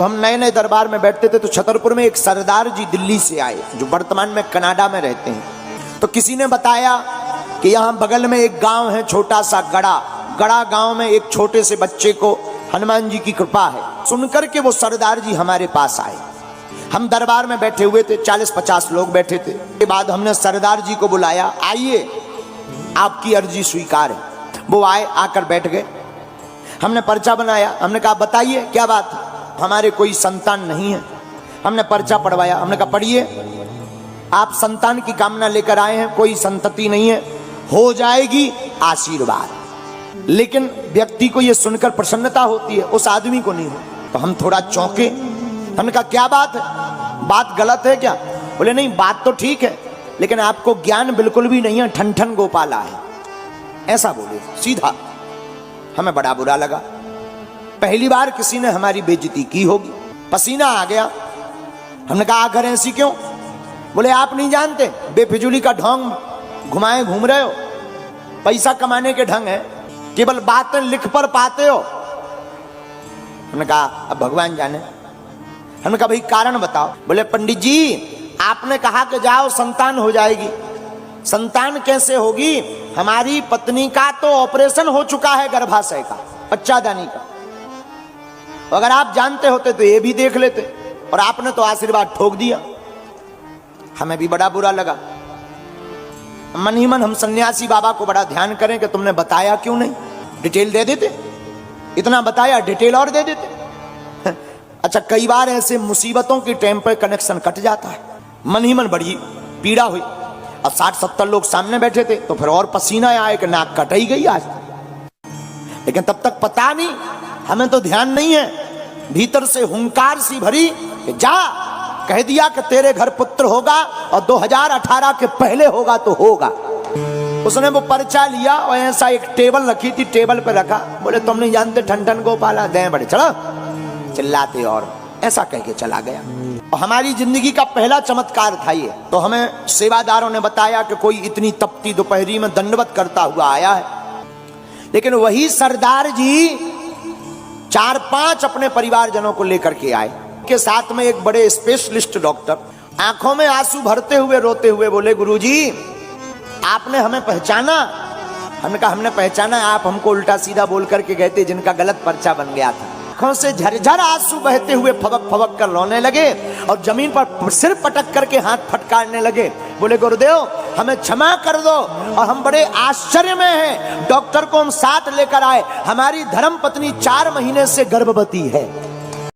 तो हम नए नए दरबार में बैठते थे तो छतरपुर में एक सरदार जी दिल्ली से आए जो वर्तमान में कनाडा में रहते हैं। तो किसी ने बताया कि यहाँ बगल में एक गांव है छोटा सा गड़ा गांव में एक छोटे से बच्चे को हनुमान जी की कृपा है। सुनकर के वो सरदार जी हमारे पास आए। हम दरबार में बैठे हुए थे, 40-50 लोग बैठे थे। के बाद हमने सरदार जी को बुलाया, आइए आपकी अर्जी स्वीकार है। वो आए, आकर बैठ गए। हमने पर्चा बनाया। हमने कहा बताइए क्या बात है। हमारे कोई संतान नहीं है। हमने पर्चा पढ़वाया। हमने कहा पढ़िए, आप संतान की कामना लेकर आए हैं, कोई संतति नहीं है, हो जाएगी आशीर्वाद। लेकिन व्यक्ति को यह सुनकर प्रसन्नता होती है, उस आदमी को नहीं हो। तो हम थोड़ा चौंके। हमने कहा क्या बात है, बात गलत है क्या? बोले नहीं, बात तो ठीक है लेकिन आपको ज्ञान बिल्कुल भी नहीं है, ठन ठन गोपाला है, ऐसा बोले सीधा। हमें बड़ा बुरा लगा। पहली बार किसी ने हमारी बेइज्जती की होगी। पसीना आ गया। हमने कहा आखिर ऐसी क्यों? बोले आप नहीं जानते, बेफिजूली का ढोंग घुमाए घूम रहे हो, पैसा कमाने के ढंग है, केवल बातें लिख पर पाते हो। हमने कहा अब भगवान जाने। हमने कहा भाई कारण बताओ। बोले पंडित जी आपने कहा कि जाओ संतान हो जाएगी। संतान कैसे होगी? हमारी पत्नी का तो ऑपरेशन हो चुका है, गर्भाशय का, बच्चादानी का। अगर आप जानते होते तो ये भी देख लेते, और आपने तो आशीर्वाद ठोक दिया। हमें भी बड़ा बुरा लगा। मन ही मन हम सन्यासी बाबा को बड़ा ध्यान करें कि तुमने बताया क्यों नहीं, डिटेल दे देते। इतना बताया, डिटेल और दे देते। अच्छा, कई बार ऐसे मुसीबतों के टाइम पर कनेक्शन कट जाता है। मन ही मन बड़ी पीड़ा हुई। अब 60-70 लोग सामने बैठे थे तो फिर और पसीना आया कि नाक कट ही गई आज। लेकिन तब तक पता नहीं, हमें तो ध्यान नहीं है। भीतर से हुंकार सी भरी कि जा, कह दिया कि तेरे घर पुत्र होगा और 2018 के पहले होगा तो होगा। उसने वो पर्चा लिया और ऐसा एक टेबल रखी थी, टेबल पे रखा। बोले तुम नहीं जानते ठन ठन गोपाला, दें बड़े चलो, चिल्लाते और ऐसा कह के चला गया। और हमारी जिंदगी का पहला चमत्कार था ये। तो हमें सेवादारों ने बताया कि कोई इतनी तपती दोपहरी में दंडवत करता हुआ आया है। लेकिन वही सरदार जी 4-5 अपने परिवारजनों को लेकर के आए। के साथ में एक बड़े स्पेशलिस्ट डॉक्टर, आंखों में आंसू भरते हुए रोते हुए बोले गुरुजी आपने हमें पहचाना? हमने कहा हमने पहचाना, आप हमको उल्टा सीधा बोल करके गए थे जिनका गलत पर्चा बन गया था। आंखों से झरझर आंसू बहते हुए फबक फबक कर रोने लगे और जमीन पर सिर पटक करके हाथ फटकारने लगे। बोले गुरुदेव हमें क्षमा कर दो, और हम बड़े आश्चर्य में हैं। डॉक्टर को हम साथ लेकर आए, हमारी धर्म पत्नी 4 महीने से गर्भवती है।